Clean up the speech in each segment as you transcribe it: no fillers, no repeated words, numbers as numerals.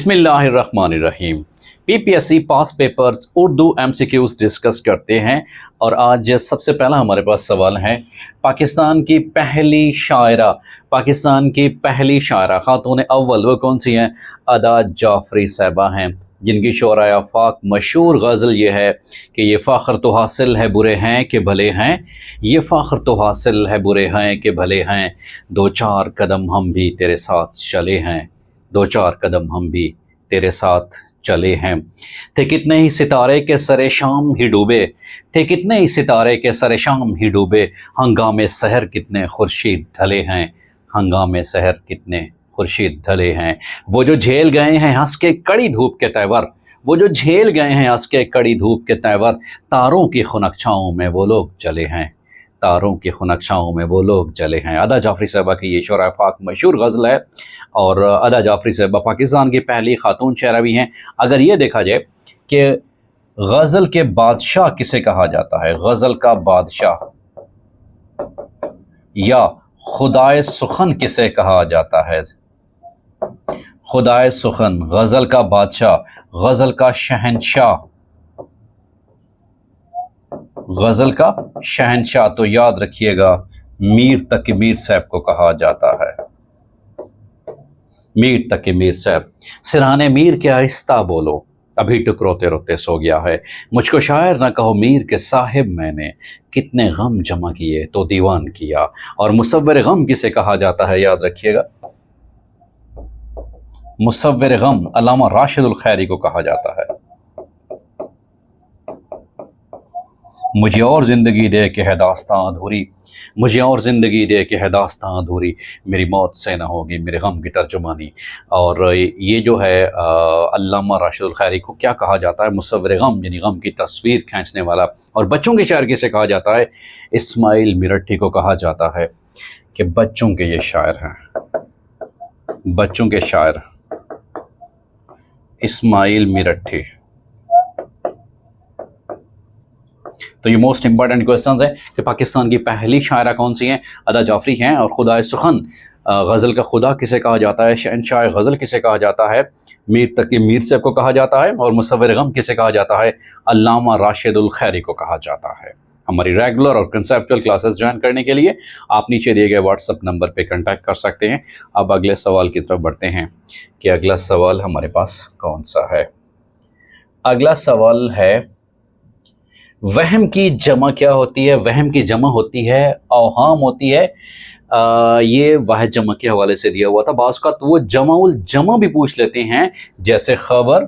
बिस्मिल्लाहिर्रहमानिर्रहीम। पीपीएससी पास papers Urdu MCQs discuss करते हैं और आज सबसे पहला हमारे पास सवाल है। पाकिस्तान की पहली शायरा खातून अव्वल वो कौन सी हैं? अदा जाफरी साहिबा हैं, जिनकी शोराए आफाक मशहूर गज़ल ये है कि ये फ़ाख्र तो हासिल है बुरे हैं कि भले हैं, ये फ़ाख्र तो हासिल है बुरे हैं कि भले हैं, दो चार कदम हम भी तेरे साथ चले हैं, दो चार कदम हम भी तेरे साथ चले हैं। थे कितने ही सितारे के सरे शाम ही डूबे, थे कितने ही सितारे के सरे शाम ही डूबे, हंगामे सहर कितने खुर्शीद ढले हैं, हंगामे सहर कितने खुर्शीद ढले हैं। वो जो झेल गए हैं हंस के कड़ी धूप के तेवर, वो जो झेल गए हैं हंस के कड़ी धूप के तेवर, तारों की खुनकछाओं में वो लोग जले हैं, तारों की खुनकछाओं में वो लोग जले हैं। अदा जाफरी साहिबा की ये शोराए आफाक मशहूर गज़ल है और अदा जाफरी साहिबा पाकिस्तान की पहली खातून शायरा भी हैं। अगर ये देखा जाए कि गज़ल के बादशाह किसे कहा जाता है, गज़ल का बादशाह या खुदाए सुखन किसे कहा जाता है? खुदाए सुखन, गज़ल का बादशाह, गज़ल का शहंशाह, गज़ल का शहंशाह तो याद रखिएगा मीर तकी मीर साहब को कहा जाता है। मीर तकी मीर साहब। सिरहाने मीर के आहिस्ता बोलो, अभी टुक रोते रोते सो गया है, मुझको शायर ना कहो मीर के साहिब, मैंने कितने गम जमा किए तो दीवान किया। और मुसव्विर गम किसे कहा जाता है? याद रखिएगा मुसव्विर गम अल्लामा राशिदुल खैरी को कहा जाता है। मुझे और ज़िंदगी दे के है दास्तां अधूरी, मुझे और ज़िंदगी दे के है दास्तां अधूरी, मेरी मौत से ना होगी मेरे गम की तर्जुमानी। और ये जो है अल्लामा राशिदुल खैरी को क्या कहा जाता है? मुसव्विर गम, यानी गम की तस्वीर खींचने वाला। और बच्चों के शायर किसे कहा जाता है? इस्माइल मिरठी को कहा जाता है कि बच्चों के ये शायर हैं, बच्चों के शायर इस्माइल मिरठी। तो ये मोस्ट इंपॉर्टेंट क्वेश्चन है कि पाकिस्तान की पहली शायरा कौन सी हैं? अदा जाफरी हैं। और खुदाए सुखन, गज़ल का खुदा किसे कहा जाता है? शहंशाह गज़ल किसे कहा जाता है? मीर तकी मीर साहब को कहा जाता है। और मुसव्विर गम किसे कहा जाता है? अल्लामा राशिदुल खैरी को कहा जाता है। हमारी रेगुलर और कंसेप्चुअल क्लासेस ज्वाइन करने के लिए आप नीचे दिए गए व्हाट्सएप नंबर पे कांटेक्ट कर सकते हैं। अब अगले सवाल की तरफ बढ़ते हैं कि अगला सवाल हमारे पास कौन सा है। अगला सवाल है, वहम की जमा क्या होती है? वहम की जमा होती है अवहाम होती है। ये वाहिद जमा के हवाले से दिया हुआ था। बाज़ का तो वो जमाउल जमा भी पूछ लेते हैं, जैसे खबर,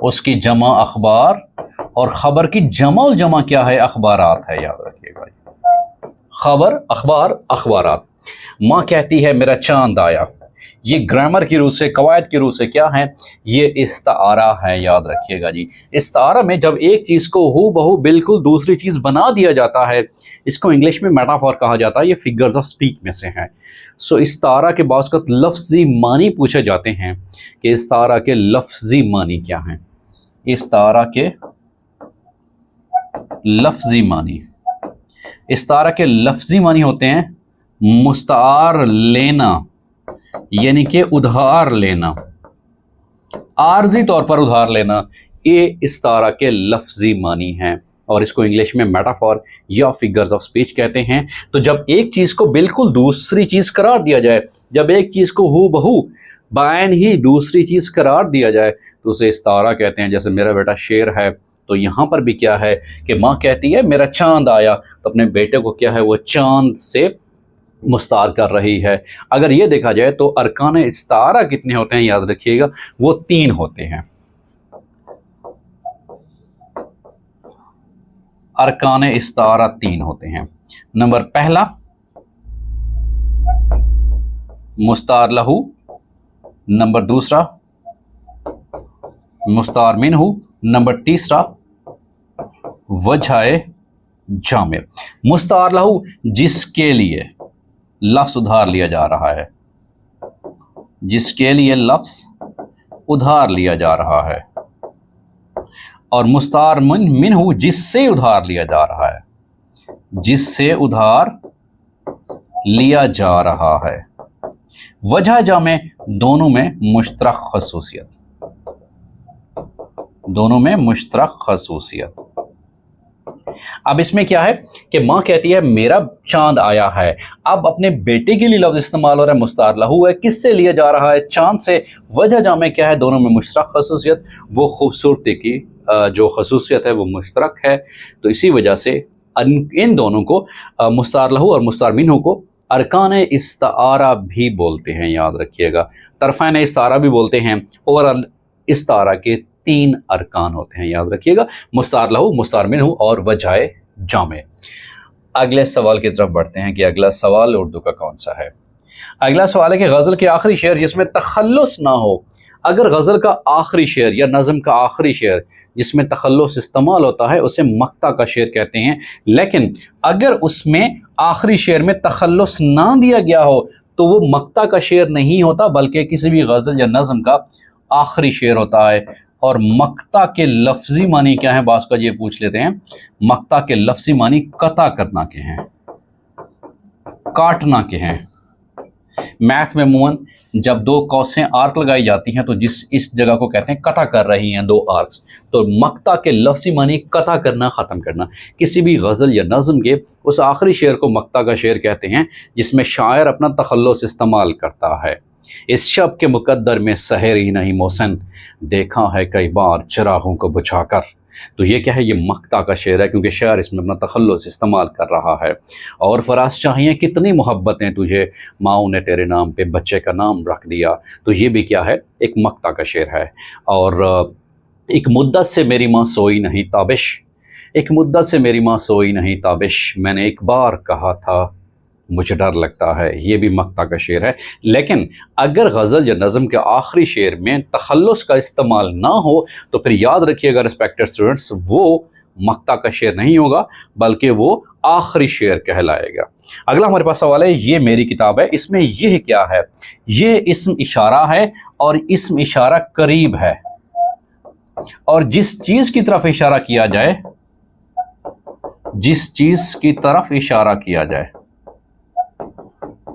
उसकी जमा अखबार, और ख़बर की जमाउल जमा क्या है? अखबारात है। याद रखिएगा, खबर, अखबार, अखबारात। माँ कहती है मेरा चांद आया, ये ग्रामर की रूह से, कवायद की रूह से क्या है? ये इस्तारा है। याद रखिएगा जी, इस्तारा में जब एक चीज़ को हू बहू बिल्कुल दूसरी चीज़ बना दिया जाता है, इसको इंग्लिश में मेटाफोर कहा जाता है। ये फिगर्स ऑफ स्पीच में से हैं। सो इस्तारा के बाज़ का लफ्ज़ी मानी पूछे जाते हैं कि इस्तारा के लफ्ज़ी मानी क्या हैं? इस्तारा के लफ्ज़ी मानी, इस्तारा के लफ्ज़ी मानी होते हैं मुस्तार लेना, यानी कि उधार लेना, आर्जी तौर पर उधार लेना, ये इस्तारा के लफ्ज़ी मानी हैं। और इसको इंग्लिश में मेटाफोर या फिगर्स ऑफ स्पीच कहते हैं। तो जब एक चीज़ को बिल्कुल दूसरी चीज़ करार दिया जाए, जब एक चीज़ को हू बहू बायन ही दूसरी चीज़ करार दिया जाए, तो उसे इस्तारा कहते हैं। जैसे मेरा बेटा शेर है, तो यहाँ पर भी क्या है कि माँ कहती है मेरा चांद आया, तो अपने बेटे को क्या है, वो चांद से मुस्तार कर रही है। अगर ये देखा जाए तो अरकान इस्तारा कितने होते हैं? याद रखिएगा वो 3 होते हैं। अरकान इस्तारा 3 होते हैं। नंबर पहला मुस्तार लहू, नंबर दूसरा मुस्तार मिनहू, नंबर तीसरा वजह जामे। मुस्तार लहू जिसके लिए लफ्ज़ उधार लिया जा रहा है, जिसके लिए लफ्ज़ उधार लिया जा रहा है। और मुस्तार मिनहू जिससे उधार लिया जा रहा है, जिससे उधार लिया जा रहा है। वजह जामे दोनों में मुश्तरक खसूसियत, दोनों में मुश्तरक खसूसियत। अब इसमें क्या है कि माँ कहती है मेरा चांद आया है। अब अपने बेटे के लिए लफ्ज़ इस्तेमाल हो रहा है, मुस्तार लहू है, किससे लिया जा रहा है? चांद से। वजह जामे क्या है? दोनों में मुश्तरक खसूसियत, वो खूबसूरती की जो खसूसियत है वो मुश्तरक है। तो इसी वजह से इन दोनों को मुस्तार लहू और मुस्तार मिन्हु को अरकान इस्तारा भी बोलते हैं, याद रखिएगा। तरफ़ैन इस्तारा भी बोलते हैं। ओवरऑल इस्तारा के 3 अरकान होते हैं, याद रखिएगा, मुस्तार लहू, मुस्तार मिन्हु और वजह जामे। अगले सवाल की तरफ बढ़ते हैं कि अगला सवाल उर्दू का कौन सा है। अगला सवाल है कि गज़ल के आखिरी शेर जिसमें तखल्लुस ना हो। अगर गज़ल का आखिरी शेर या नज़म का आखिरी शेर जिसमें तखल्लुस इस्तेमाल होता है उसे मक्ता का शेर कहते हैं। लेकिन अगर उसमें आखिरी शेर में तखल्लुस ना दिया गया हो तो वो मक्ता का शेर नहीं होता, बल्कि किसी भी गज़ल या नज़म का आखिरी शेर होता है। और मक्ता के लफ्ज़ी मानी क्या है? बास का ये पूछ लेते हैं। मक्ता के लफ्ज़ी मानी कता करना के हैं, काटना के हैं। मैथ में अमूमन जब 2 कौसें आर्क लगाई जाती हैं तो इस जगह को कहते हैं कता कर रही हैं 2 आर्क्स। तो मक्ता के लफ्ज़ी मानी कता करना, ख़त्म करना। किसी भी गज़ल या नज़म के उस आखिरी शेर को मक्ता का शेर कहते हैं जिसमें शायर अपना तखल्लुस इस्तेमाल करता है। इस शब के मुकद्दर में सहर ही नहीं मोहसिन, देखा है कई बार चिरागों को बुझाकर। तो ये क्या है? ये मक्ता का शेर है, क्योंकि शायर इसमें अपना तखल्लुस इस्तेमाल कर रहा है। और फराज चाहिए कितनी मोहब्बतें तुझे, माओ ने तेरे नाम पे बच्चे का नाम रख दिया। तो ये भी क्या है? एक मक्ता का शेर है। और एक मुद्दत से मेरी माँ सोई नहीं ताबिश, एक मुद्दत से मेरी माँ सोई नहीं ताबिश, मैंने एक बार कहा था मुझे डर लगता है। ये भी मक्ता का शेर है। लेकिन अगर गज़ल या नज़म के आखिरी शेर में तखल्लुस का इस्तेमाल ना हो तो फिर याद रखिएगा रिस्पेक्टेड स्टूडेंट्स, वो मक्ता का शेर नहीं होगा, बल्कि वो आखिरी शेर कहलाएगा। अगला हमारे पास सवाल है, ये मेरी किताब है, इसमें यह क्या है? ये इस्म इशारा है और इस्म इशारा करीब है। और जिस चीज़ की तरफ इशारा किया जाए, जिस चीज़ की तरफ इशारा किया जाए,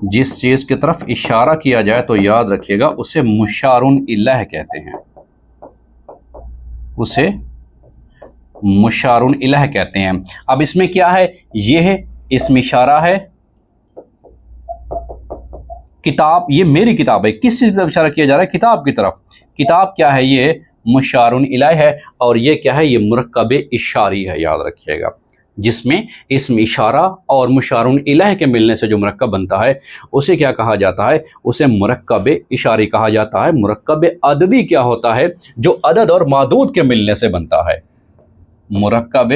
जिस चीज़ की तरफ इशारा किया जाए तो याद रखिएगा उसे मुशारुन इलैह कहते हैं, उसे मुशारुन इलैह कहते हैं। अब इसमें क्या है? यह इसमें इशारा है। किताब, ये मेरी किताब है, किस चीज़ की तरफ इशारा किया जा रहा है? किताब की तरफ। किताब क्या है? ये मुशारुन इलैह है। और ये क्या है? ये मुरक्कब इशारी है, याद रखिएगा, जिसमें इस्म इशारा और मुशारुन इलैह के मिलने से जो मुरक्कब बनता है उसे क्या कहा जाता है? उसे मुरक्कब इशारी कहा जाता है। मुरक्कब अददी क्या होता है? जो अदद और मादूद के मिलने से बनता है। मुरक्कब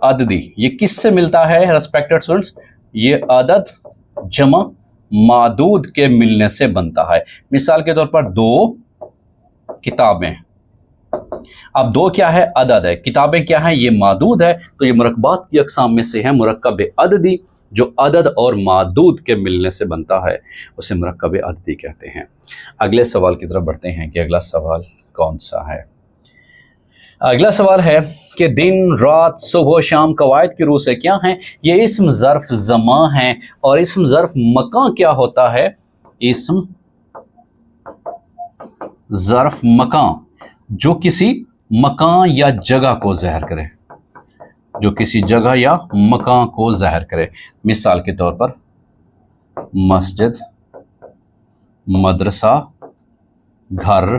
अददी ये किससे मिलता है रिस्पेक्टेड स्टूडेंट्स? ये अदद जमा मादूद के मिलने से बनता है। मिसाल के तौर पर 2 किताबें। अब 2 क्या है? अदद है। किताबें क्या है? ये मादूद है। तो ये मुरक्कबात की अक़साम में से है मुरक्कब अददी, जो अदद और मादूद के मिलने से बनता है, उसे मुरक्कब अददी कहते हैं। अगले सवाल की तरफ बढ़ते हैं कि अगला सवाल कौन सा है। अगला सवाल है कि दिन, रात, सुबह, शाम कवायद की रूह से क्या हैं? ये इस्म ज़र्फ़ ज़मा है। और इस्म ज़र्फ़ मकान क्या होता है? इस्म ज़र्फ़ मकान जो किसी मकान या जगह को ज़ाहिर करे, जो किसी जगह या मकान को ज़ाहिर करे। मिसाल के तौर पर मस्जिद, मदरसा, घर,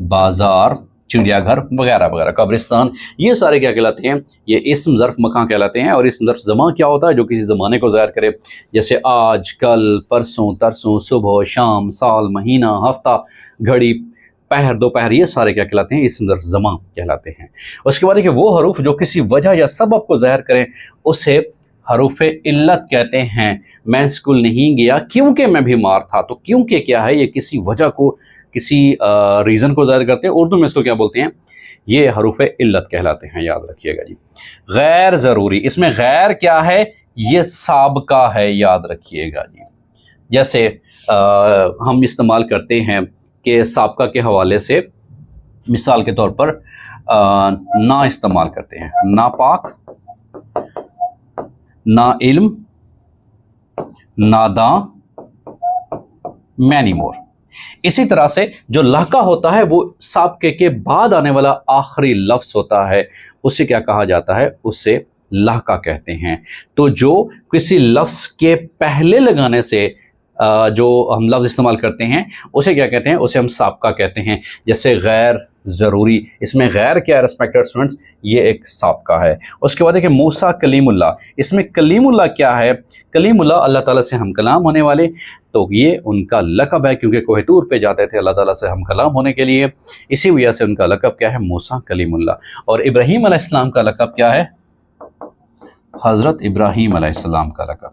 बाज़ार, चिड़ियाघर वगैरह वगैरह, कब्रिस्तान, ये सारे क्या कहलाते हैं? ये इस्म ज़र्फ़ मकान कहलाते हैं। और इस्म ज़र्फ़ ज़मान क्या होता है? जो किसी ज़माने को ज़ाहिर करे, जैसे आज, कल, परसों, तरसों, सुबह, शाम, साल, महीना, हफ्ता, घड़ी, पहर, दोपहर, ये सारे क्या कहलाते हैं? इस्म ज़र्फ़ ज़मान कहलाते हैं। उसके बाद देखिए वो हरूफ जो किसी वजह या सबब को ज़ाहिर करें उसे हरूफ इल्लत कहते हैं। मैं स्कूल नहीं गया क्योंकि मैं बीमार था। तो क्योंकि क्या है? ये किसी वजह को, किसी रीज़न को ज़ाहिर करते हैं। उर्दू में इसको क्या बोलते हैं? ये हरूफ इल्लत कहलाते हैं, याद रखिएगा जी। गैर ज़रूरी, इसमें गैर क्या है? ये साबका है, याद रखिएगा जी। जैसे हम इस्तेमाल करते हैं कि साबका के हवाले से, मिसाल के तौर पर ना इस्तेमाल करते हैं, नापाक, ना इल्म, नादां, मैनी मोर। इसी तरह से जो लहका होता है वो साबके के बाद आने वाला आखिरी लफ्ज़ होता है, उसे क्या कहा जाता है, उसे लहका कहते हैं। तो जो किसी लफ्ज़ के पहले लगाने से जो हम लफ्ज़ इस्तेमाल करते हैं उसे क्या कहते हैं, उसे हम साबका कहते हैं। जैसे गैर ज़रूरी, इसमें गैर क्या है रिस्पेक्टेड स्टूडेंट्स, ये एक साबका है। उसके बाद देखिए मूसा कलीमुल्लाह, इसमें कलीमुल्लाह क्या है, कलीमुल्लाह अल्लाह ताला से हम कलाम होने वाले, तो ये उनका लक़ब है क्योंकि कोहितूर पे जाते थे अल्लाह ताला से हम कलाम होने के लिए, इसी वजह से उनका लक़ब क्या है, मूसा कलीमुल्लाह। और इब्राहीम अलैहिस्सलाम का लक़ब क्या है, हज़रत इब्राहीम अलैहिस्सलाम का लक़ब,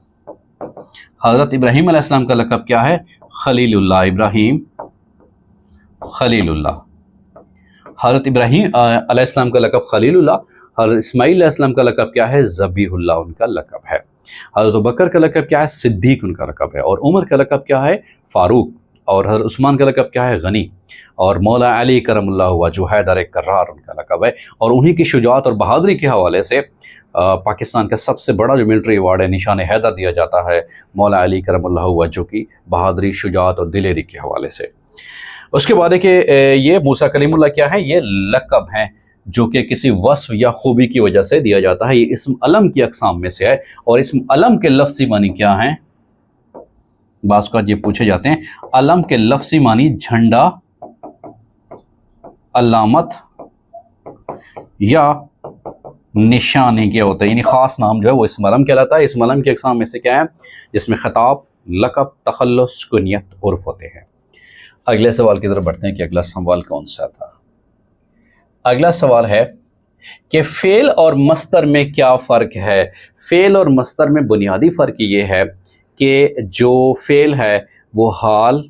हज़रत इब्राहीम अलैहिस्सलाम का लक़ब क्या है, खलीलुल्लाह, इब्राहीम खलीलुल्लाह। हज़रत इब्राहीम अलैहिस्सलाम का लक़ब खलीलुल्लाह, हज़रत इस्माईल अलैहिस्सलाम का लक़ब क्या है, ज़बीहुल्लाह उनका लक़ब है। हज़रत अबू बकर का लक़ब क्या है, सिद्दीक़ उनका लक़ब है। और उमर का लक़ब क्या है, फ़ारूक। और हज़रत उस्मान का लक़ब क्या है, गनी। और मौला अली करमुल्लाह वजहू हैदर कर्रार उनका लक़ब है। और उन्हीं की शुजाअत और बहादुरी के हवाले से पाकिस्तान का सबसे बड़ा जो मिलिट्री अवार्ड है निशान हैदर दिया जाता है मौला अली करमुल्लाह वजहू की बहादुरी, शुजाअत और दिलेरी के हवाले से। उसके बाद है कि ये मूसा कलीमुल्लाह क्या है, ये लक़ब है जो कि किसी वस्फ़ या खूबी की वजह से दिया जाता है। ये इस्म अलम की अक़साम में से है। और इस्म अलम के लफ्ज़ी मानी क्या हैं, बाज़ औक़ात ये पूछे जाते हैं। अलम के लफ्ज़ी मानी झंडा, अलामत या निशानी क्या होता है, यानी ख़ास नाम जो है वो इस्म अलम कहलाता है। इस्म अलम की अक़साम में से क्या है, जिसमें ख़िताब, लक़ब, तख़ल्लुस, कुनियत, उर्फ़ होते हैं। अगले सवाल की तरफ बढ़ते हैं कि अगला सवाल कौन सा था। अगला सवाल है कि फ़ेल और मस्तर में क्या फ़र्क है। फ़ेल और मस्तर में बुनियादी फ़र्क ये है कि जो फ़ेल है वो हाल,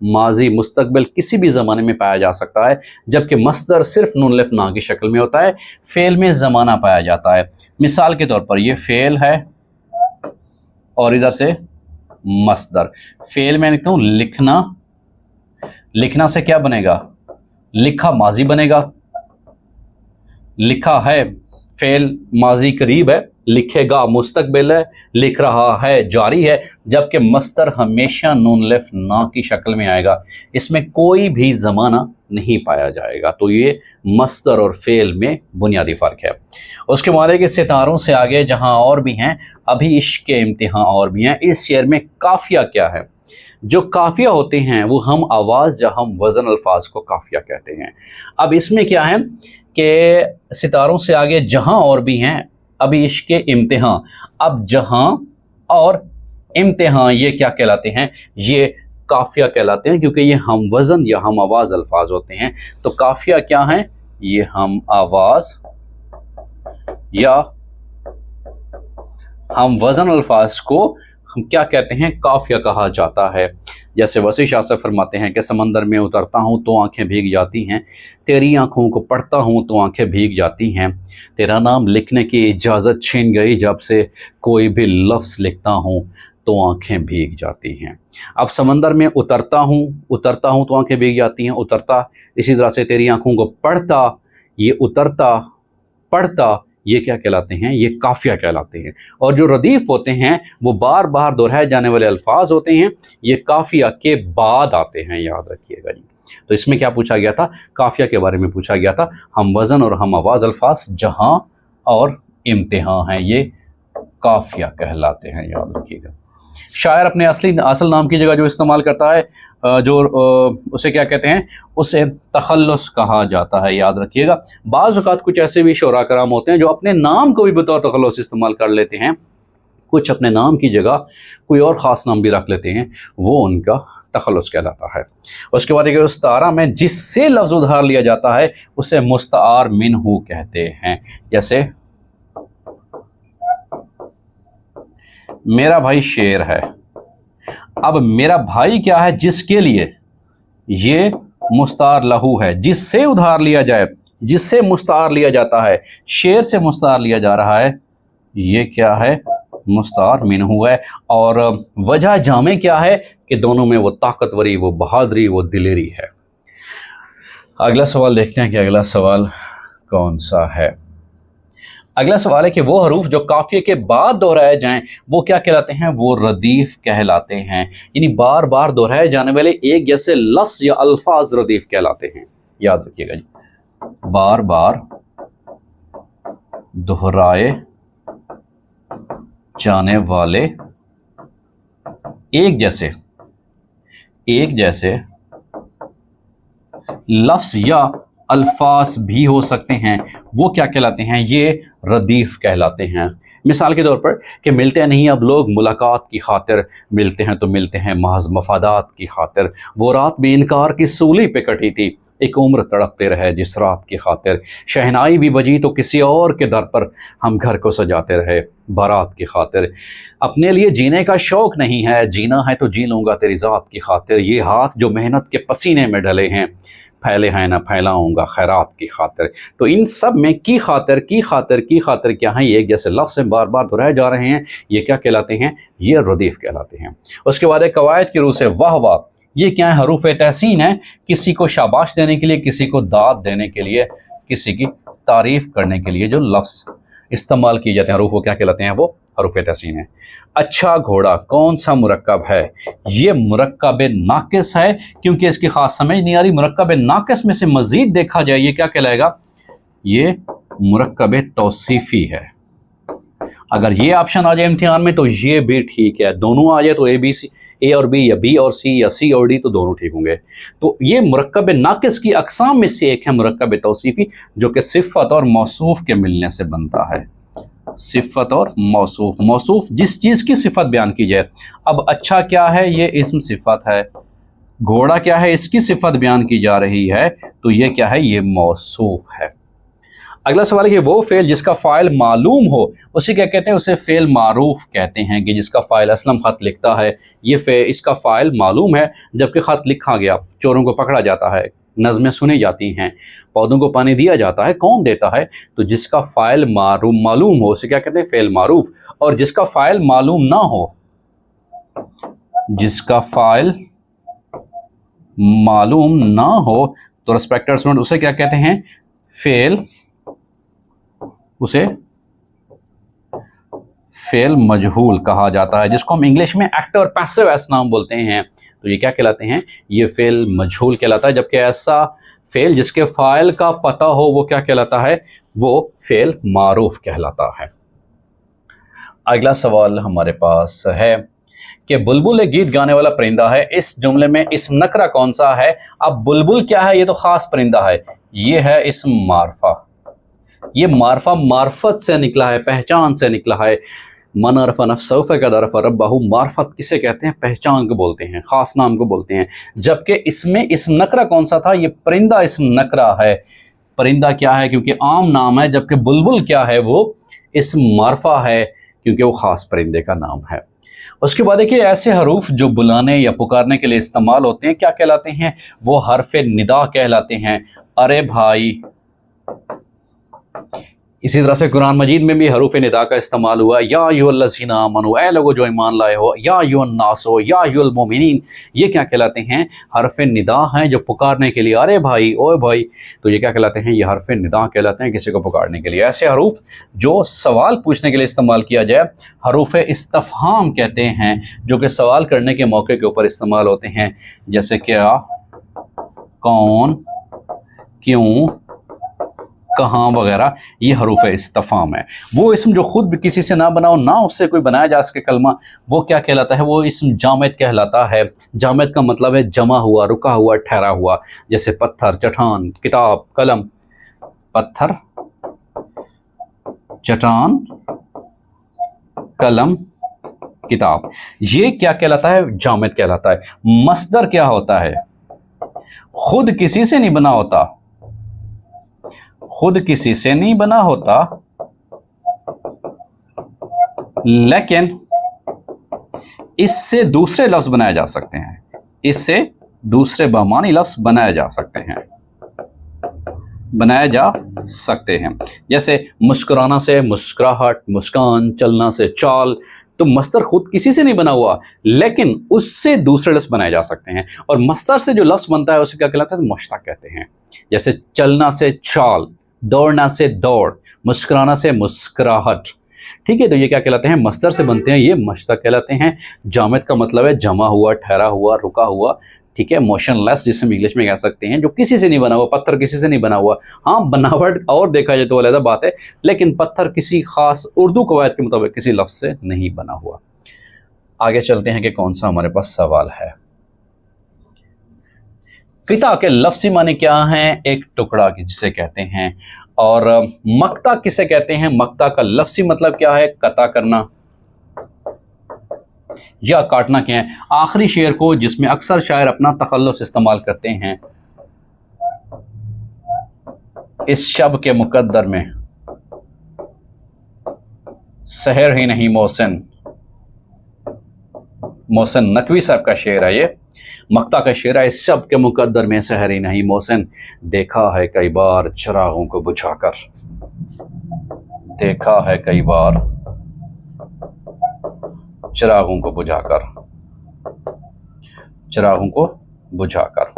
माजी, मुस्तक़बिल किसी भी ज़माने में पाया जा सकता है, जबकि मस्दर सिर्फ नून लिफ ना की शक्ल में होता है। फ़ेल में ज़माना पाया जाता है। मिसाल के तौर पर ये फ़ेल है और इधर से मस्दर। फ़ेल में लिखता हूँ लिखना, लिखना से क्या बनेगा, लिखा माजी बनेगा। लिखा है फ़ेल माजी करीब है, लिखेगा मुस्तक़बिल है, लिख रहा है जारी है, जबकि मस्दर हमेशा नून लिफ ना की शक्ल में आएगा, इसमें कोई भी ज़माना नहीं पाया जाएगा। तो ये मस्दर और फ़ेल में बुनियादी फ़र्क है। उसके बाद के सितारों से आगे जहाँ और भी हैं, अभी इश्क़ के इम्तिहान और भी हैं। इस शेर में काफ़िया क्या है, जो काफ़िया होते हैं वो हम आवाज़ या हम वज़न अल्फाज को काफ़िया कहते हैं। अब इसमें क्या है कि सितारों से आगे जहाँ और भी हैं, अभी इश्क़ के इम्तिहान, अब जहाँ और इम्तिहान ये क्या कहलाते हैं, ये काफ़िया कहलाते हैं, क्योंकि ये हम वज़न या हम आवाज़ अल्फाज होते हैं। तो काफ़िया क्या हैं, ये हम आवाज़ या हम वज़न अल्फाज को हम क्या कहते हैं, काफ़िया कहा जाता है। जैसे वसी शाह से फरमाते हैं कि समंदर में उतरता हूँ तो आंखें भीग जाती हैं, तेरी आँखों को पढ़ता हूँ तो आंखें भीग जाती हैं, तेरा नाम लिखने की इजाज़त छीन गई, जब से कोई भी लफ्ज़ लिखता हूँ तो आंखें भीग जाती हैं। अब समंदर में उतरता हूँ तो आंखें भीग जाती हैं, उतरता। इसी तरह से तेरी आँखों को पढ़ता, ये उतरता, पढ़ता, ये क्या कहलाते हैं, ये काफ़िया कहलाते हैं। और जो रदीफ़ होते हैं वो बार बार दोहराए जाने वाले अल्फाज होते हैं, ये काफ़िया के बाद आते हैं, याद रखिएगा जी। तो इसमें क्या पूछा गया था, काफ़िया के बारे में पूछा गया था। हम वज़न और हम आवाज़ अल्फाज जहाँ और इम्तिहान हैं, ये काफ़िया कहलाते हैं, याद रखिएगा। शायर अपने असल नाम की जगह जो इस्तेमाल करता है, उसे क्या कहते हैं, उसे तखल्लुस कहा जाता है, याद रखिएगा। बाज़ औक़ात कुछ ऐसे भी शोरा कराम होते हैं जो अपने नाम को भी बतौर तखल्लुस इस्तेमाल कर लेते हैं, कुछ अपने नाम की जगह कोई और ख़ास नाम भी रख लेते हैं, वो उनका तखल्लुस कहलाता है। उसके बाद एक मुस्तारा में जिससे लफ्ज़ उधार लिया जाता है उसे मुस्तार मिन्हु कहते हैं। जैसे मेरा भाई शेर है, अब मेरा भाई क्या है, जिसके लिए, ये मुस्तार लहू है, जिससे उधार लिया जाए, जिससे मुस्तार लिया जाता है, शेर से मुस्तार लिया जा रहा है, ये क्या है, मुस्तार मिन्हु है। और वजह जामे क्या है कि दोनों में वो ताकतवरी, वो बहादुरी, वो दिलेरी है। अगला सवाल देखते हैं कि अगला सवाल कौन सा है। अगला सवाल है कि वो हरूफ जो काफिये के बाद दोहराए जाएं वो क्या कहलाते हैं? वो रदीफ कहलाते हैं। यानी बार बार दोहराए जाने वाले एक जैसे लफ्ज या अल्फाज रदीफ कहलाते हैं। याद रखिएगा जी, बार बार दोहराए जाने वाले एक जैसे लफ्ज या अल्फाज भी हो सकते हैं, वो क्या कहलाते हैं? ये रदीफ कहलाते हैं। मिसाल के तौर पर कि मिलते नहीं अब लोग मुलाकात की खातिर, मिलते हैं तो मिलते हैं महज मफादात की खातिर, वो रात भी इनकार की सूली पे कटी थी, एक उम्र तड़पते रहे जिस रात की खातिर, शहनाई भी बजी तो किसी और के दर पर हम घर को सजाते रहे बारात की खातिर, अपने लिए जीने का शौक़ नहीं है, जीना है तो जी लूँगा तेरी ज़ात की खातिर, ये हाथ जो मेहनत के पसीने में डले हैं, फैले हैं ना फैलाऊँगा खैरात की खातिर। तो इन सब में की खातिर क्या है? ये एक जैसे लफ्ज़ हैं, बार बार दोहराए जा रहे हैं, ये क्या कहलाते हैं? ये रदीफ़ कहलाते हैं। उसके बाद एक कवायद की रूह से वाह वाह, ये क्या है? हरूफ तहसीन है, किसी को शाबाश देने के लिए, किसी को दाद देने के लिए, किसी की तारीफ़ करने के लिए जो लफ्ज़ इस्तेमाल किए जाते हैं हरूफ, वो क्या कहलाते हैं? वो हरूफ तहसीन है। अच्छा घोड़ा कौन सा मुरक्कब है? ये मुरक्कब नाकिस है, क्योंकि इसकी खास समझ नहीं आ रही। मुरक्कब नाकिस में से मज़ीद देखा जाए ये क्या कहलाएगा? ये मुरक्कब तौसीफ़ी है। अगर ये ऑप्शन आ जाए इम्तिहान में तो ये भी ठीक है, दोनों आ जाए तो ए और बी या बी और सी या सी और डी, तो दोनों ठीक होंगे। तो ये मुरक्कब नाकिस की अक़साम में से एक है मुरक्कब तौसीफ़ी, जो कि सिफ़त और मौसूफ़ के मिलने से बनता है। सिफ़त और मौसूफ़, मौसूफ़ जिस चीज़ की सिफ़त बयान की जाए। अब अच्छा क्या है? ये इस्म सिफ़त है। घोड़ा क्या है? इसकी सिफ़त बयान की जा रही है, तो ये क्या है? ये मौसूफ़ है। अगला सवाल है कि वो फ़ेल जिसका फ़ाइल मालूम हो उसे क्या कहते हैं? उसे फ़ेल मारूफ़ कहते हैं। कि जिसका फ़ाइल असलम ख़त लिखता है, ये इसका फ़ाइल मालूम है, जबकि ख़त लिखा गया, चोरों को पकड़ा जाता है, नज़में सुनी जाती हैं, पौधों को पानी दिया जाता है, कौन देता है? तो जिसका फ़ाइल मालूम हो उसे क्या कहते हैं? फ़ेल मारूफ़। और जिसका फ़ाइल मालूम ना हो, जिसका फ़ाइल मालूम ना हो तो रिस्पेक्टेड स्टूडेंट उसे क्या कहते हैं? उसे फ़ेल मजहूल कहा जाता है, जिसको हम इंग्लिश में एक्टिव और पैसिव ऐसा नाम बोलते हैं। तो ये क्या कहलाते हैं? ये फ़ेल मजहूल कहलाता है। जबकि ऐसा फ़ेल जिसके फ़ाइल का पता हो वो क्या कहलाता है? वो फ़ेल मारूफ़ कहलाता है। अगला सवाल हमारे पास है कि बुलबुल एक गीत गाने वाला परिंदा है, इस जुमले में इस्म नकरा कौन सा है? अब बुलबुल क्या है? ये तो ख़ास परिंदा है, ये है इस्म मारफा। ये मारफा मार्फत से निकला है, पहचान से निकला है। मन अरफ़ा नफ़्सहु फ़क़द अरफ़ा रब्बहु, मार्फत किसे कहते हैं? पहचान को बोलते हैं, ख़ास नाम को बोलते हैं। जबकि इसमें इस्म नकरा कौन सा था? ये परिंदा इस्म नकरा है। परिंदा क्या है? क्योंकि आम नाम है। जबकि बुलबुल क्या है? वो इस्म मारफा है, क्योंकि वो ख़ास परिंदे का नाम है। उसके बाद देखिए ऐसे हरूफ जो बुलाने या पुकारने के लिए इस्तेमाल होते हैं क्या कहलाते हैं? वो हर्फ़ निदा कहलाते हैं। अरे भाई। इसी तरह से कुरान मजीद में भी हरूफ निदा का इस्तेमाल हुआ। या अय्युहल्लज़ीना आमनू, ऐ लोगो जो ईमान लाए हो, या अय्युहन्नासो, या अय्युहल मोमिनीन, ये क्या कहलाते हैं? हर्फ निदा हैं जो पुकारने के लिए, अरे भाई, ओए भाई, तो ये क्या कहलाते हैं? ये हर्फ निदा कहलाते हैं किसी को पुकारने के लिए। ऐसे हरूफ जो सवाल पूछने के लिए इस्तेमाल किया जाए हरूफ इस्तफ़हाम कहते हैं, जो कि सवाल करने के मौके के ऊपर इस्तेमाल होते हैं, जैसे क्या, कौन, क्यों, कहाँ वगैरह। ये हरूफ इस्तफ़हाम है। वो इस्म जो खुद भी किसी से ना बनाओ, ना उससे कोई बनाया जा सके कलमा, वो क्या कहलाता है? वो इस्म जामिद कहलाता है। जामिद का मतलब है जमा हुआ, रुका हुआ, ठहरा हुआ। जैसे पत्थर, चट्टान, किताब, कलम। पत्थर, चट्टान, कलम, किताब, ये क्या कहलाता है? जामिद कहलाता है। मस्दर क्या होता है? खुद किसी से नहीं बना होता, खुद किसी से नहीं बना होता, लेकिन इससे दूसरे लफ्ज़ बनाए जा सकते हैं, इससे दूसरे बमानी लफ्ज़ बनाए जा सकते हैं, बनाए जा सकते हैं। जैसे मुस्कुराना से मुस्कुराहट, मुस्कान, चलना से चाल। तो मस्तर खुद किसी से नहीं बना हुआ, लेकिन उससे दूसरे लफ्ज़ बनाए जा सकते हैं। और मस्तर से जो लफ्ज़ बनता है उसे क्या कहलाता है? मुश्तक़ कहते हैं। जैसे चलना से चाल, दौड़ना से दौड़, मुस्कुराना से मुस्कुराहट। ठीक है, तो ये क्या कहलाते हैं? मस्तर से बनते हैं, ये मश्तक कहलाते हैं। जामिद का मतलब है जमा हुआ, ठहरा हुआ, रुका हुआ। ठीक है, मोशनलेस जिसे हम इंग्लिश में कह सकते हैं, जो किसी से नहीं बना हुआ। पत्थर किसी से नहीं बना हुआ। हाँ, बनावट और देखा जाए तो अलग बात है, लेकिन पत्थर किसी खास उर्दू कवायद के मुताबिक किसी लफ्ज़ से नहीं बना हुआ। आगे चलते हैं कि कौन सा हमारे पास सवाल है। किता के लफ्ज़ी माने क्या हैं? एक टुकड़ा जिसे कहते हैं। और मक्ता किसे कहते हैं? मक्ता का लफ्ज़ी मतलब क्या है? कता करना या काटना क्या है? आखिरी शेर को जिसमें अक्सर शायर अपना तखल्लुस इस्तेमाल करते हैं, इस शब के मुकद्दर में सहर ही नहीं मोहसिन। मोहसिन नकवी साहब का शेर है ये, मक्ता का शेर है। इस शब के मुकद्दर में सहर ही नहीं मोहसिन, देखा है कई बार चिरागों को बुझाकर। देखा है कई बार चिरागों को बुझाकर, चिरागों को बुझाकर।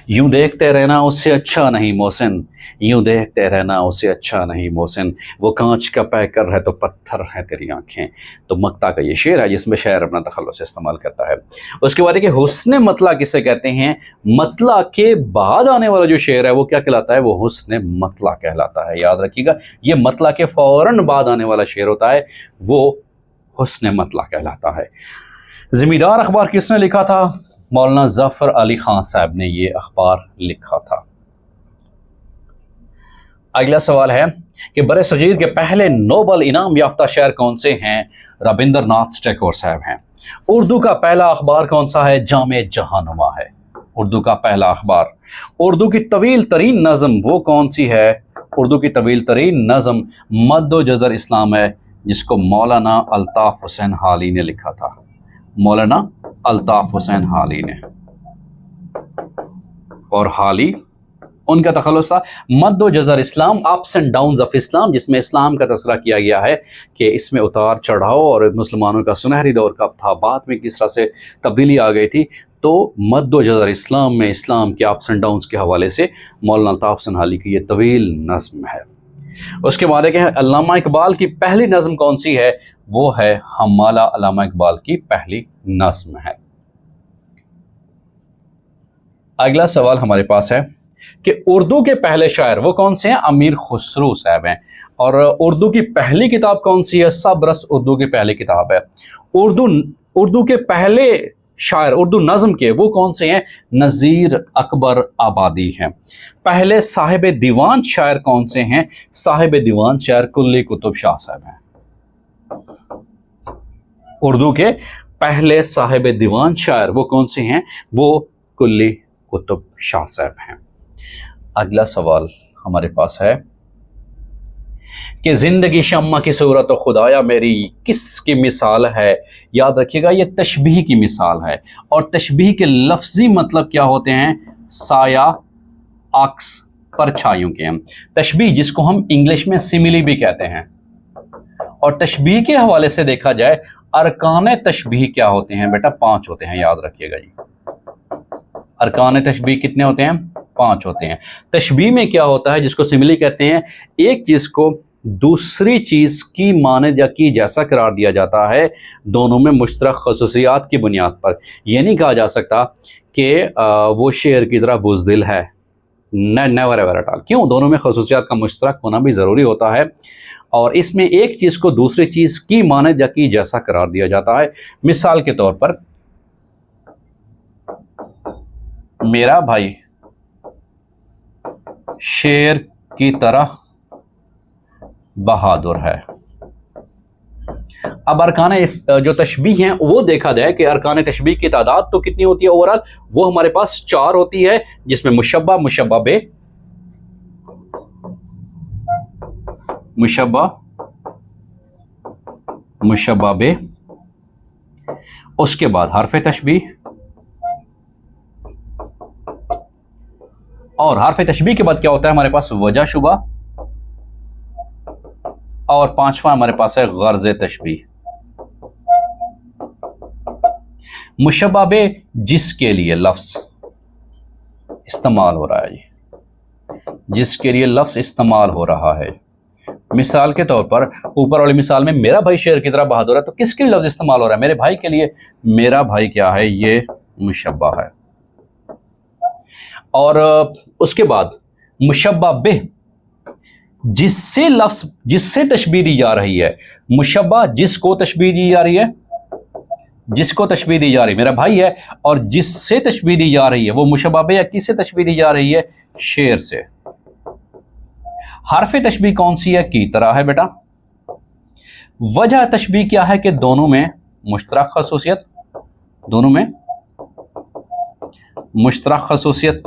यूं देखते रहना उससे अच्छा नहीं मोहसिन, यूं देखते रहना उससे अच्छा नहीं मोहसिन, वो कांच का पैकर है तो पत्थर है तेरी आंखें। तो मक्ता का ये शेर है जिसमें शायर अपना तखल्लुस इस्तेमाल करता है। उसके बाद है कि हुस्न मतला किसे कहते हैं? मतला के बाद आने वाला जो शेर है वो क्या कहलाता है? वो हुस्न मतला कहलाता है। याद रखिएगा, ये मतला के फौरन बाद आने वाला शेर होता है, वो हुस्न मतला कहलाता है। ज़मींदार अखबार किसने लिखा था? मौलाना ज़फ़र अली ख़ान साहब ने ये अखबार लिखा था। अगला सवाल है कि बरे-सग़ीर के पहले नोबल इनाम याफ्ता शायर कौन से हैं? रविंद्रनाथ टैगोर साहब हैं। उर्दू का पहला अखबार कौन सा है? जामे जहानुमा है उर्दू का पहला अखबार। उर्दू की तवील तरीन नज़म वो कौन सी है? उर्दू की तवील तरीन नज़म मद्दो जज़र इस्लाम है, जिसको मौलाना अल्ताफ़ हुसैन हाली ने लिखा था। मौलाना अल्ताफ़ हुसैन हाली ने, और हाली उनका तखल्लुस था। Maddo Jazar Islam, ups and downs of Islam, जिसमें इस्लाम का तज़किरा किया गया है कि इसमें उतार चढ़ाव और मुसलमानों का सुनहरी दौर कब था, बाद में किस तरह से तब्दीली आ गई थी। तो मद्दो जज़र इस्लाम में इस्लाम के अप्स एंड डाउन्स के हवाले से मौलाना अल्ताफ़ हुसैन हाली की ये तवील नज़्म है। उसके बाद है कि अल्लामा इकबाल की पहली नज़्म कौन सी है? वो है हम्माला, अल्लामा इकबाल की पहली नज़्म है। अगला सवाल हमारे पास है कि उर्दू के पहले शायर वो कौन से हैं? अमीर खुसरो साहब हैं। और उर्दू की पहली किताब कौन सी है? सब रस उर्दू की पहली किताब है। उर्दू के पहले शायर उर्दू नज़म के वो कौन से हैं? नज़ीर अकबर आबादी हैं। पहले साहिब दीवान शायर कौन से हैं? साहिब दीवान शायर कुल्ली कुतुब शाह साहब हैं। उर्दू के पहले साहिब दीवान शायर वो कौन से हैं? वो कुल्ली कुतुब शाह साहब हैं। अगला सवाल हमारे पास है कि ज़िंदगी शम्मा की सूरत और खुदाया मेरी किसकी मिसाल है? याद रखिएगा, ये तशबीह की मिसाल है। और तशबीह के लफ्ज़ी मतलब क्या होते हैं? साया, अक्स, परछाइयों के हैं। तशबीह जिसको हम इंग्लिश में सिमिली भी कहते हैं। और तशबीह के हवाले से देखा जाए, अरकान तशबीह क्या होते हैं? बेटा 5 होते हैं, याद रखिएगा जी। अरकान तशबीह कितने होते हैं? 5 होते हैं। तशबीह में क्या होता है, जिसको सिमिली कहते हैं, एक चीज़ को दूसरी चीज़ की मानद या की जैसा करार दिया जाता है, दोनों में मुश्तरक खसूसियात की बुनियाद पर। यह नहीं कहा जा सकता कि वो शेर की तरह बुज़दिल है, नेवर एवर एट ऑल। क्यों? दोनों में खसूसियात का मुश्तरक होना भी ज़रूरी होता है। और इसमें एक चीज़ को दूसरी चीज़ की मानद या की जैसा करार दिया जाता है। मिसाल के तौर पर, मेरा भाई शेर की तरह बहादुर है। अब अरकान जो तशबीह हैं वो देखा जाए कि अरकान तशबीह की तादाद तो कितनी होती है ओवरऑल? वो हमारे पास 4 होती है, जिसमें मुशब्बा, मुशब्बा बे, मुशब्बा, मुशब्बा बे, उसके बाद हर्फ तशबीह, और हर्फ तशबीह के बाद क्या होता है हमारे पास? वजह शुबा, और 5वां हमारे पास है गर्ज़ तशबीह। मुशब्बा बे जिसके लिए लफ्ज़ इस्तेमाल हो रहा है, जिसके लिए लफ्ज़ इस्तेमाल हो रहा है, मिसाल के तौर पर ऊपर वाली मिसाल में मेरा भाई शेर की तरह बहादुर है, तो किसके लिए लफ्ज़ इस्तेमाल हो रहा है? मेरे भाई के लिए। मेरा भाई क्या है? ये मुशब्बा है। और उसके बाद मुशब्बा बिह, जिससे तशबीह दी जा रही है। मुशब्बा जिसको तशबीह दी जा रही है, जिसको तशबीह दी जा रही है मेरा भाई है, और जिससे तशबीह दी जा रही है वो मुशब्बा बिह या किससे तशबीह दी जा रही है? शेर से। हरफ तशबीह कौन सी है? की तरह है बेटा। वजह तशबीह क्या है? कि दोनों में मुश्तरक खसूसियत, दोनों में मुश्तरक खसूसियत,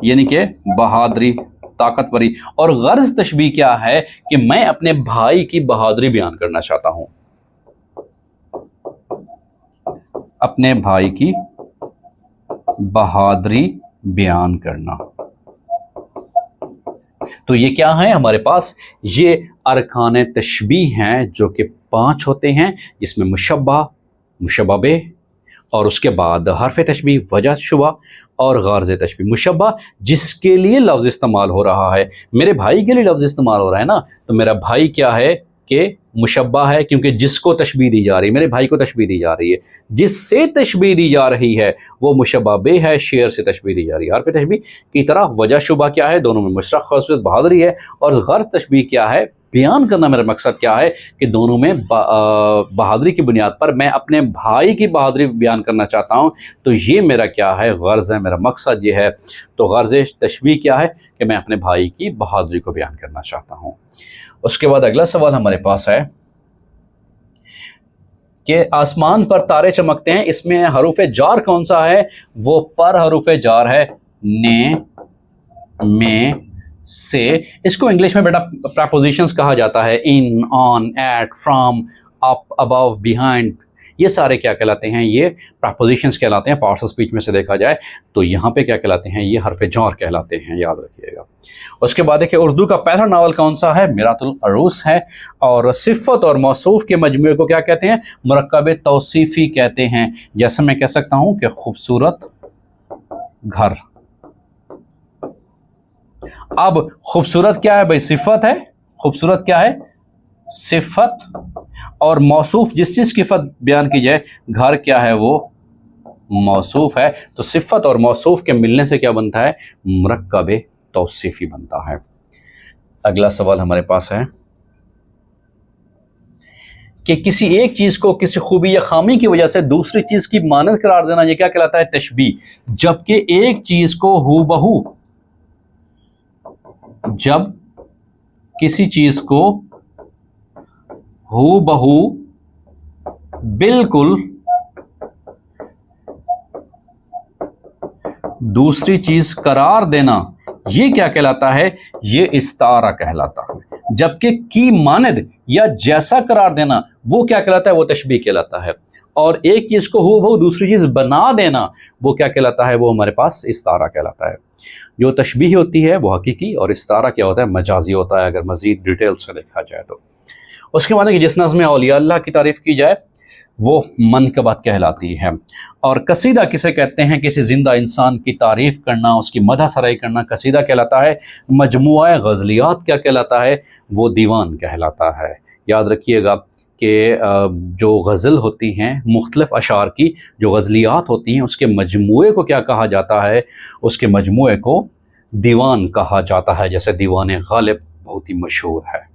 यानी कि बहादुरी, ताकतवरी। और गर्ज तशबीह क्या है? कि मैं अपने भाई की बहादुरी बयान करना चाहता हूं, अपने भाई की बहादुरी बयान करना। तो ये क्या है हमारे पास? ये अरकान तशबीह हैं जो कि 5 होते हैं, जिसमें मुशब्बा, मुशब्बा बिह, और उसके बाद हरफ तशबीह, वजह शुबा, और गारज़ तशबीह। मुशब्बा जिसके लिए लफ्ज़ इस्तेमाल हो रहा है, मेरे भाई के लिए लफ्ज़ इस्तेमाल हो रहा है ना, तो मेरा भाई क्या है? कि मुशब्बा है, क्योंकि जिसको तशबीह दी जा रही है, मेरे भाई को तशबीह दी जा रही है। जिससे तशबीह दी जा रही है वो मुशब्बा बिह है, शेर से तशबीह दी जा रही है हरफ तशबीह की तरह। वजह शुबा क्या है? दोनों में मुश्तरक खसूसियत बहादुरी है। और गर्ज तशबीह क्या है? बयान करना। मेरा मकसद क्या है? कि दोनों में बहादुरी की बुनियाद पर मैं अपने भाई की बहादुरी बयान करना चाहता हूँ। तो ये मेरा क्या है? गर्ज है, मेरा मकसद ये है। तो गर्ज तशबीह क्या है? कि मैं अपने भाई की बहादुरी को बयान करना चाहता हूँ। उसके बाद अगला सवाल हमारे पास है कि आसमान पर तारे चमकते हैं, इसमें हरूफ जार कौन सा है? वो पर हरूफ जार है, ने, में, से। इसको इंग्लिश में बेटा प्रपोजिशंस कहा जाता है। In, on, at, from, up, above, behind, ये सारे क्या कहलाते हैं? ये प्रपोजिशंस कहलाते हैं। पार्ट्स ऑफ स्पीच में से देखा जाए तो यहाँ पे क्या कहलाते हैं? ये हरफ जार कहलाते हैं, याद रखिएगा। उसके बाद देखिए उर्दू का पहला नावल कौन सा है? मिरातुल अरूस है। और सिफ़त और मौसूफ के मजमूए को क्या कहते हैं? मुरक्कब तौसीफ़ी कहते हैं। जैसे मैं कह सकता हूँ कि खूबसूरत घर। अब खूबसूरत क्या है भाई? सिफ़त है। खूबसूरत क्या है? सिफ़त। और मौसूफ जिस चीज़ की सिफ़त बयान की जाए, घर क्या है? वो मौसूफ है। तो सिफ़त और मौसूफ के मिलने से क्या बनता है? मुरक्कब तौसीफ़ी बनता है। अगला सवाल हमारे पास है कि किसी एक चीज़ को किसी खूबी या खामी की वजह से दूसरी चीज़ की मानद करार देना, ये क्या कहलाता है? तशबीह। जबकि एक चीज़ को हूबहू, जब किसी चीज़ को हूबहू बिल्कुल दूसरी चीज़ करार देना, ये क्या कहलाता है? ये इस्तारा कहलाता है। जबकि की मानद या जैसा करार देना वो क्या कहलाता है? वो तशबीह कहलाता है। और एक चीज़ को हूबहू दूसरी चीज़ बना देना वो क्या कहलाता है? वो हमारे पास इस्तारा कहलाता है। जो तशबीह होती है वो हकीकी, और इस्तारा क्या होता है? मजाजी होता है, अगर मज़ीद डिटेल से देखा जाए तो। उसके बाद कि जिस नज़्म औलिया अल्लाह की तारीफ़ की जाए वो मनक़बत कहलाती है। और कसीदा किसे कहते हैं? किसी ज़िंदा इंसान की तारीफ़ करना, उसकी मदह सराई करना कसीदा कहलाता है। मजमुआ ग़ज़लियात क्या कहलाता है? वो दीवान कहलाता है। याद रखिएगा कि जो गज़ल होती हैं मुख्तलिफ़ अशार की, जो ग़ज़लियात होती हैं उसके मजमुए को क्या कहा जाता है? उसके मजमुए को दीवान कहा जाता है। जैसे दीवान ग़ालिब बहुत ही मशहूर है।